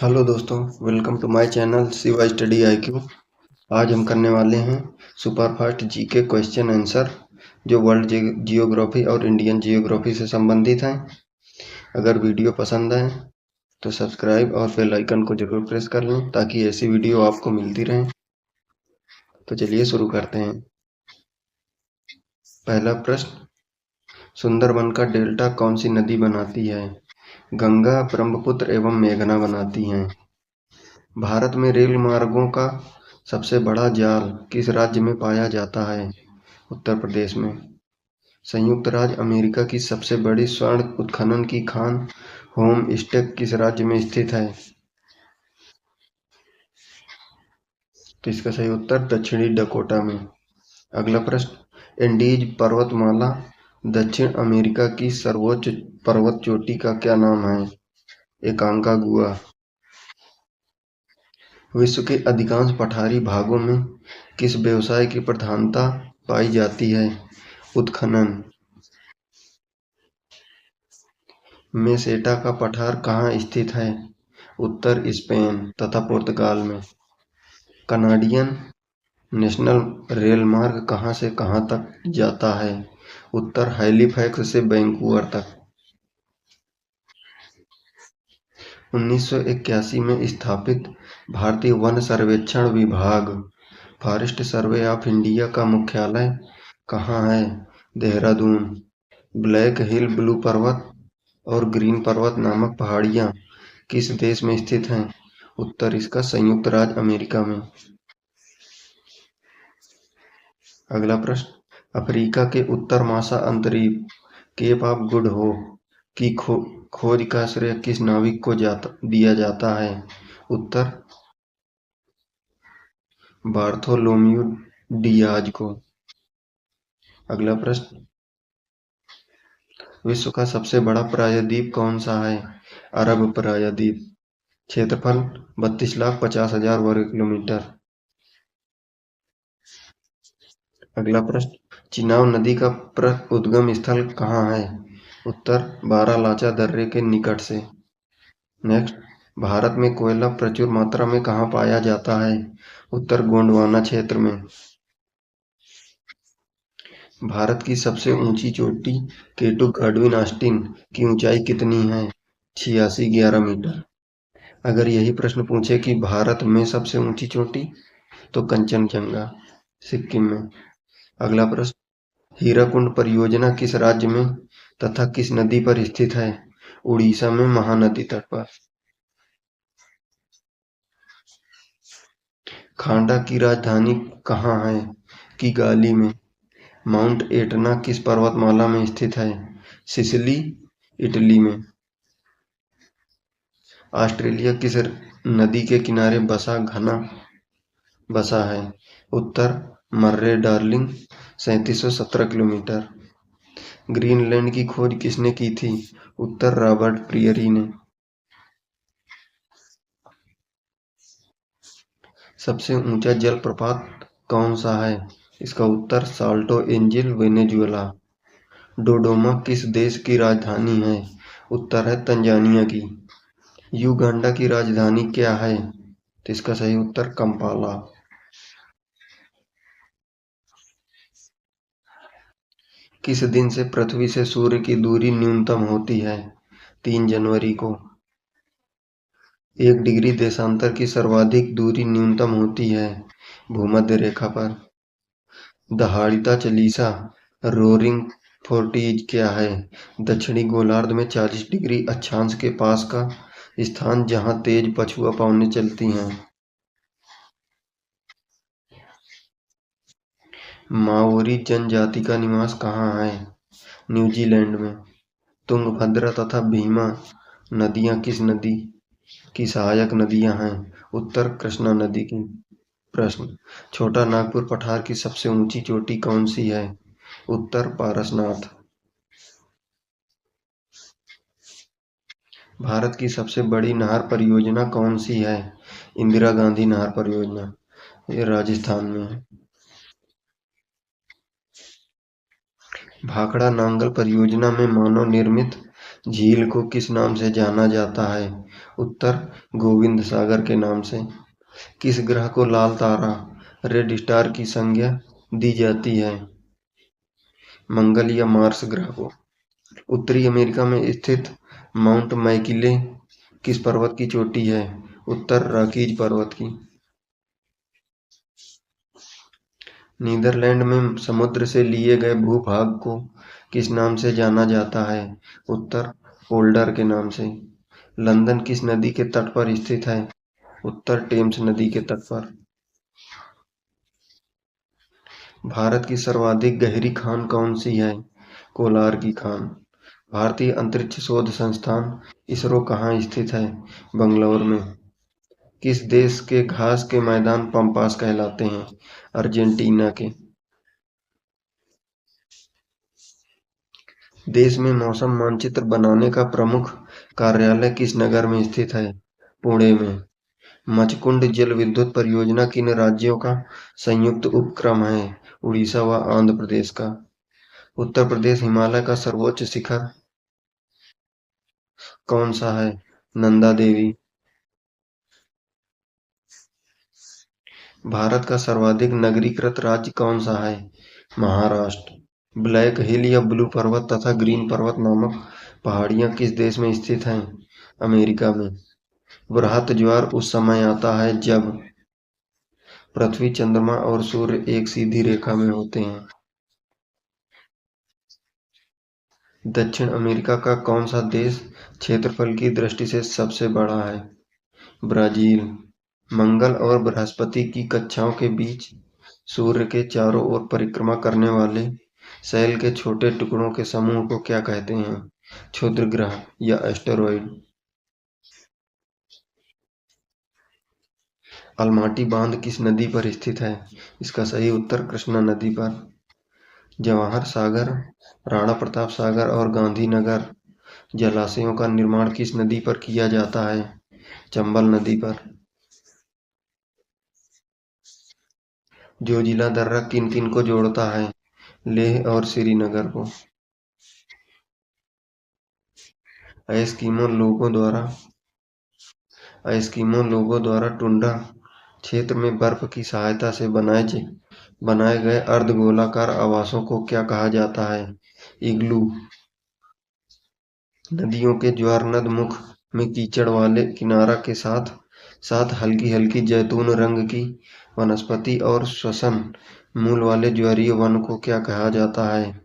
Hello दोस्तों, welcome to my channel Shiva study IQ. आज हम करने वाले हैं सुपरफास्ट जीके क्वेश्चन आंसर जो वर्ल्ड जियोग्राफी और इंडियन जियोग्राफी से संबंधित हैं। अगर वीडियो पसंद आए तो सब्सक्राइब और बेल आइकन को जरूर प्रेस कर लें ताकि ऐसी वीडियो आपको मिलती रहें। तो चलिए शुरू करते हैं। पहला प्रश्न, सुंदरबन का डेल्टा कौन सी नदी बनाती है? गंगा, ब्रह्मपुत्र एवं मेघना बनाती हैं। भारत में रेल मार्गों का सबसे बड़ा जाल किस राज्य में पाया जाता है? उत्तर प्रदेश में। संयुक्त राज्य अमेरिका की सबसे बड़ी स्वर्ण उत्खनन की खान होम स्टेक किस राज्य में स्थित है? तो इसका सही उत्तर दक्षिणी डकोटा में। अगला प्रश्न, एंडीज पर्वतमाला दक्षिण अमेरिका की सर्वोच्च पर्वत चोटी का क्या नाम है? एकांकागुआ। विश्व के अधिकांश पठारी भागों में किस व्यवसाय की प्रधानता पाई जाती है? उत्खनन। मेसेटा का पठार कहाँ स्थित है? उत्तर स्पेन तथा पुर्तगाल में। कनाडियन नेशनल रेलमार्ग कहाँ से कहाँ तक जाता है? उत्तर हैलिफैक्स से वैंकूवर तक। 1981 में स्थापित भारतीय वन सर्वेक्षण विभाग फॉरेस्ट सर्वे ऑफ इंडिया का मुख्यालय कहाँ है? देहरादून। ब्लैक हिल ब्लू पर्वत और ग्रीन पर्वत नामक पहाड़ियाँ किस देश में स्थित हैं? उत्तर इसका संयुक्त राज्य अमेरिका में। अगला प्रश्न, अफ्रीका के उत्तर महासागरीय केप ऑफ गुड होप की खोज का श्रेय किस नाविक को दिया जाता है? उत्तर बार्थोलोम्यू डियाज को। अगला प्रश्न, विश्व का सबसे बड़ा प्रायद्वीप कौन सा है? अरब प्रायद्वीप। क्षेत्रफल 32,50,000 वर्ग किलोमीटर। अगला प्रश्न, चिनाब नदी का उद्गम स्थल कहाँ है? उत्तर बारालाचा दर्रे के निकट से। नेक्स्ट, भारत में कोयला प्रचुर मात्रा में कहाँ पाया जाता है? उत्तर गोंडवाना क्षेत्र में। भारत की सबसे ऊंची चोटी केटू गाडविन ऑस्टिन की ऊंचाई कितनी है? 8611 मीटर। अगर यही प्रश्न पूछे कि भारत में सबसे ऊंची चोटी, तो कंचनजंगा सिक्किम में। अगला प्रश्न, हीराकुंड परियोजना किस राज्य में तथा किस नदी पर स्थित है? उड़ीसा में महानदी तट पर। खांडा की राजधानी कहाँ है? किगाली में। माउंट एटना किस पर्वतमाला में स्थित है? सिसिली, इटली में। ऑस्ट्रेलिया किस नदी के किनारे बसा है? उत्तर मर्रे डार्लिंग 3717 किलोमीटर। ग्रीनलैंड की खोज किसने की थी? उत्तर रॉबर्ट प्रियरी ने। सबसे ऊंचा जलप्रपात कौन सा है? इसका उत्तर साल्टो एंजिल वेनेजुएला। डोडोमा किस देश की राजधानी है? उत्तर है तंजानिया की। युगांडा की राजधानी क्या है? तो इसका सही उत्तर कंपाला। किस दिन से पृथ्वी से सूर्य की दूरी न्यूनतम होती है? 3 जनवरी को। 1 डिग्री देशांतर की सर्वाधिक दूरी न्यूनतम होती है भूमध्य रेखा पर। दहाड़ता चालीसा रोरिंग फोर्टीज क्या है? दक्षिणी गोलार्ध में 40 डिग्री अक्षांश के पास का स्थान जहां तेज पछुआ पवनें चलती हैं। माओरी जनजाति का निवास कहाँ है? न्यूजीलैंड में। तुंगभद्रा तथा भीमा नदियां किस नदी की सहायक नदियां हैं? उत्तर कृष्णा नदी की। प्रश्न, छोटा नागपुर पठार की सबसे ऊंची चोटी कौन सी है? उत्तर पारसनाथ। भारत की सबसे बड़ी नहर परियोजना कौन सी है? इंदिरा गांधी नहर परियोजना। ये राजस्थान में है। भाखड़ा नांगल परियोजना में मानव निर्मित झील को किस नाम से जाना जाता है? उत्तर गोविंद सागर के नाम से। किस ग्रह को लाल तारा रेड स्टार की संज्ञा दी जाती है? मंगल या मार्स ग्रह को। उत्तरी अमेरिका में स्थित माउंट मैकिले किस पर्वत की चोटी है? उत्तर रॉकीज पर्वत की। नीदरलैंड में समुद्र से लिए गए भूभाग को किस नाम से जाना जाता है? उत्तर पोल्डर के नाम से। लंदन किस नदी के तट पर स्थित है? उत्तर टेम्स नदी के तट पर। भारत की सर्वाधिक गहरी खान कौन सी है? कोलार की खान। भारतीय अंतरिक्ष शोध संस्थान इसरो कहाँ स्थित है? बंगलौर में। किस देश के घास के मैदान पम्पास कहलाते हैं? अर्जेंटीना के। देश में मौसम मानचित्र बनाने का प्रमुख कार्यालय किस नगर में स्थित है? पुणे में। मचकुंड जल विद्युत परियोजना किन राज्यों का संयुक्त उपक्रम है? उड़ीसा व आंध्र प्रदेश का। उत्तर प्रदेश हिमालय का सर्वोच्च शिखर कौन सा है? नंदा देवी। भारत का सर्वाधिक नगरीकृत राज्य कौन सा है? महाराष्ट्र। ब्लैक हिल या ब्लू पर्वत तथा ग्रीन पर्वत नामक पहाड़ियाँ किस देश में स्थित हैं? अमेरिका में। वृहत ज्वार उस समय आता है जब पृथ्वी, चंद्रमा और सूर्य एक सीधी रेखा में होते हैं। दक्षिण अमेरिका का कौन सा देश क्षेत्रफल की दृष्टि से सबसे बड़ा है? ब्राजील। मंगल और बृहस्पति की कक्षाओं के बीच सूर्य के चारों ओर परिक्रमा करने वाले सेल के छोटे टुकड़ों के समूह को क्या कहते हैं? क्षुद्र ग्रह या एस्टेरॉइड। अलमाटी बांध किस नदी पर स्थित है? इसका सही उत्तर कृष्णा नदी पर। जवाहर सागर, राणा प्रताप सागर और गांधीनगर जलाशयों का निर्माण किस नदी पर किया जाता है? चंबल नदी पर। जोजिला दर्रा किन किन को जोड़ता है? लेह और श्रीनगर को। एस्किमो लोगों द्वारा टुंड्रा क्षेत्र में बर्फ की सहायता से बनाए गए अर्धगोलाकार आवासों को क्या कहा जाता है? इग्लू। नदियों के ज्वारनद मुख में कीचड़ वाले किनारा के साथ साथ हल्की हल्की जैतून रंग की वनस्पति और श्वसन मूल वाले ज्वारीय वन को क्या कहा जाता है?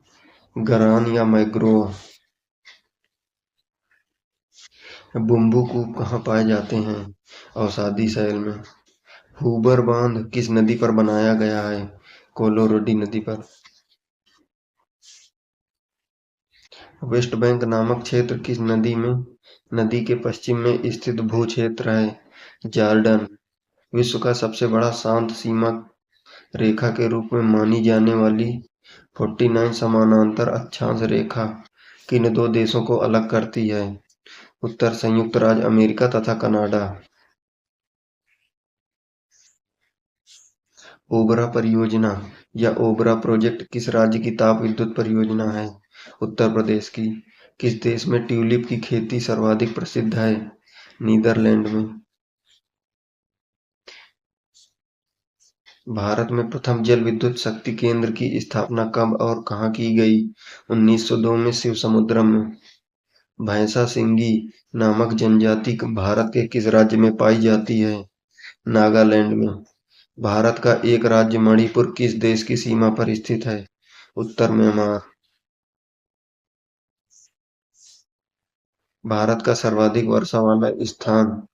गरान या मैंग्रोव। बुम्बूकूप कहाँ पाए जाते हैं? अवसादी शैल में। हूबर बांध किस नदी पर बनाया गया है? कोलोराडो नदी पर। वेस्ट बैंक नामक क्षेत्र किस नदी के पश्चिम में स्थित भूक्षेत्र है? जॉर्डन। विश्व का सबसे बड़ा शांत सीमा रेखा के रूप में मानी जाने वाली 49 समानांतर अक्षांश रेखा किन दो देशों को अलग करती है? उत्तर संयुक्त राज्य अमेरिका तथा कनाडा। ओबरा परियोजना या ओबरा प्रोजेक्ट किस राज्य की ताप विद्युत परियोजना है? उत्तर प्रदेश की। किस देश में ट्यूलिप की खेती सर्वाधिक प्रसिद्ध है? नीदरलैंड में। भारत में प्रथम जल विद्युत शक्ति केंद्र की स्थापना कब और कहाँ की गई? 1902 में शिवसमुद्रम में। भैंसा सिंगी नामक जनजाति भारत के किस राज्य में पाई जाती है? नागालैंड में। भारत का एक राज्य मणिपुर किस देश की सीमा पर स्थित है? उत्तर म्यांमार। भारत का सर्वाधिक वर्षा वाला स्थान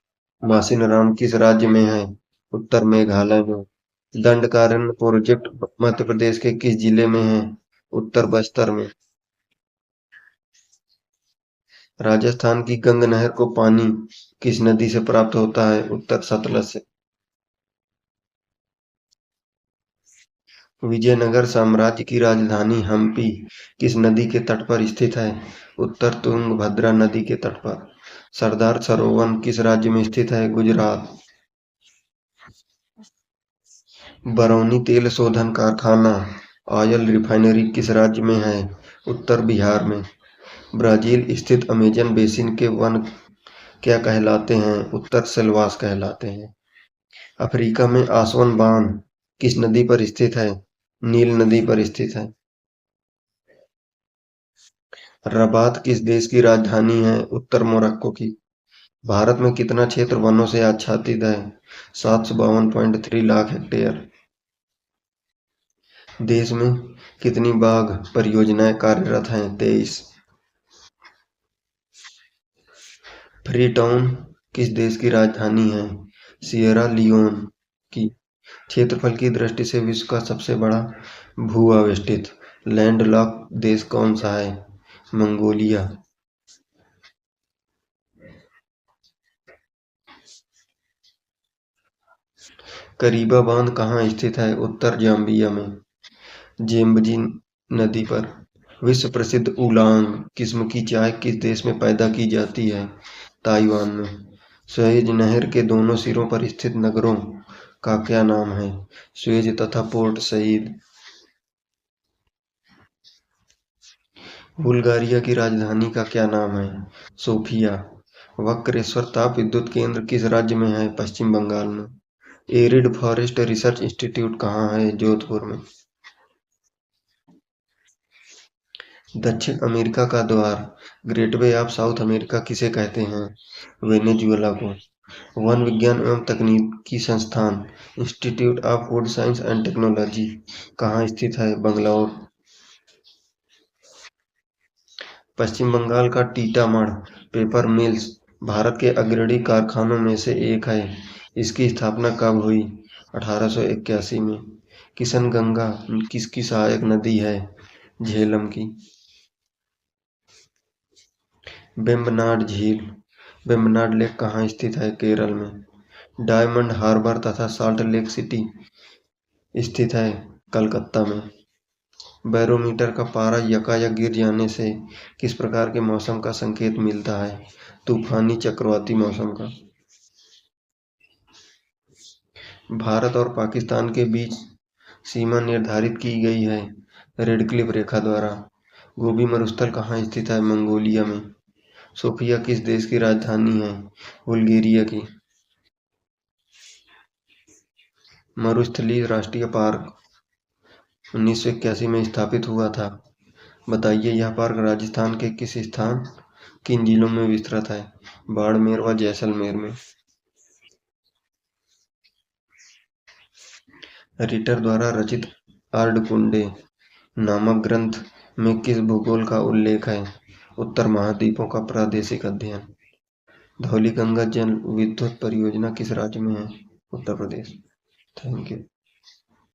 मासिनराम किस राज्य में है? उत्तर मेघालय में। दंडकारण्य प्रोजेक्ट मध्य प्रदेश के किस जिले में है? उत्तर बस्तर में। राजस्थान की गंग नहर को पानी किस नदी से प्राप्त होता है? उत्तर सतलज से। विजयनगर साम्राज्य की राजधानी हम्पी किस नदी के तट पर स्थित है? उत्तर तुंगभद्रा नदी के तट पर। सरदार सरोवर किस राज्य में स्थित है? गुजरात। बरौनी तेल शोधन कारखाना ऑयल रिफाइनरी किस राज्य में है? उत्तर बिहार में। ब्राज़ील स्थित अमेज़न बेसिन के वन क्या कहलाते हैं? उत्तर सेल्वास कहलाते हैं। अफ्रीका में आसवन बांध किस नदी पर स्थित है? नील नदी पर स्थित है। रबात किस देश की राजधानी है? उत्तर मोरक्को की। भारत में कितना क्षेत्र वनों से आच्छादित है? 752.3 लाख हेक्टेयर। देश में कितनी बाघ परियोजनाएं कार्यरत हैं? 23। फ्रीटाउन किस देश की राजधानी है? सिएरा लियोन की। क्षेत्रफल की दृष्टि से विश्व का सबसे बड़ा भू-आवेष्टित लैंडलॉक देश कौन सा है? मंगोलिया। करीबा बांध कहाँ स्थित है? उत्तर जाम्बिया में। जेम्बजी नदी पर। विश्व प्रसिद्ध उलांग किस्म की चाय किस देश में पैदा की जाती है? ताइवान में। सुएज नहर के दोनों सिरों पर स्थित नगरों का क्या नाम है? सुएज तथा पोर्ट सईद। बुल्गारिया की राजधानी का क्या नाम है? सोफिया। वक्रेश्वर ताप विद्युत केंद्र किस राज्य में है? पश्चिम बंगाल में। एरिड फॉरेस्ट रिसर्च इंस्टीट्यूट कहाँ है? जोधपुर में। दक्षिण अमेरिका का द्वार ग्रेटवे ऑफ साउथ अमेरिका किसे कहते हैं? वेनेजुएला को। वन विज्ञान एवं तकनीकी संस्थान institute of food science and technology कहाँ स्थित है? बंगलौर। पश्चिम बंगाल का टीटामढ़ पेपर मिल्स भारत के अग्रणी कारखानों में से एक है। इसकी स्थापना कब हुई? 1881 में। किशनगंगा किसकी सहायक नदी है? झेलम की। वेम्बनाड झील वेम्बनाड लेक कहाँ स्थित है? केरल में। डायमंड हार्बर तथा साल्ट लेक सिटी स्थित है कलकत्ता में। बैरोमीटर का पारा यकायक गिर जाने से किस प्रकार के मौसम का संकेत मिलता है? तूफानी चक्रवाती मौसम का। भारत और पाकिस्तान के बीच सीमा निर्धारित की गई है रेड क्लिफ रेखा द्वारा। गोबी मरुस्थल कहाँ स्थित है? मंगोलिया में। सोफिया किस देश की राजधानी है? बुल्गारिया की। मरुस्थलीय राष्ट्रीय पार्क 1981 में स्थापित हुआ था। बताइए यह पार्क राजस्थान के किस स्थान किन जिलों में विस्तृत है? बाड़मेर व जैसलमेर में। रिटर द्वारा रचित अर्धकुंडे नामक ग्रंथ में किस भूगोल का उल्लेख है? उत्तर महाद्वीपों का प्रादेशिक अध्ययन। धौलीगंगा जल विद्युत परियोजना किस राज्य में है? उत्तर प्रदेश। Thank you.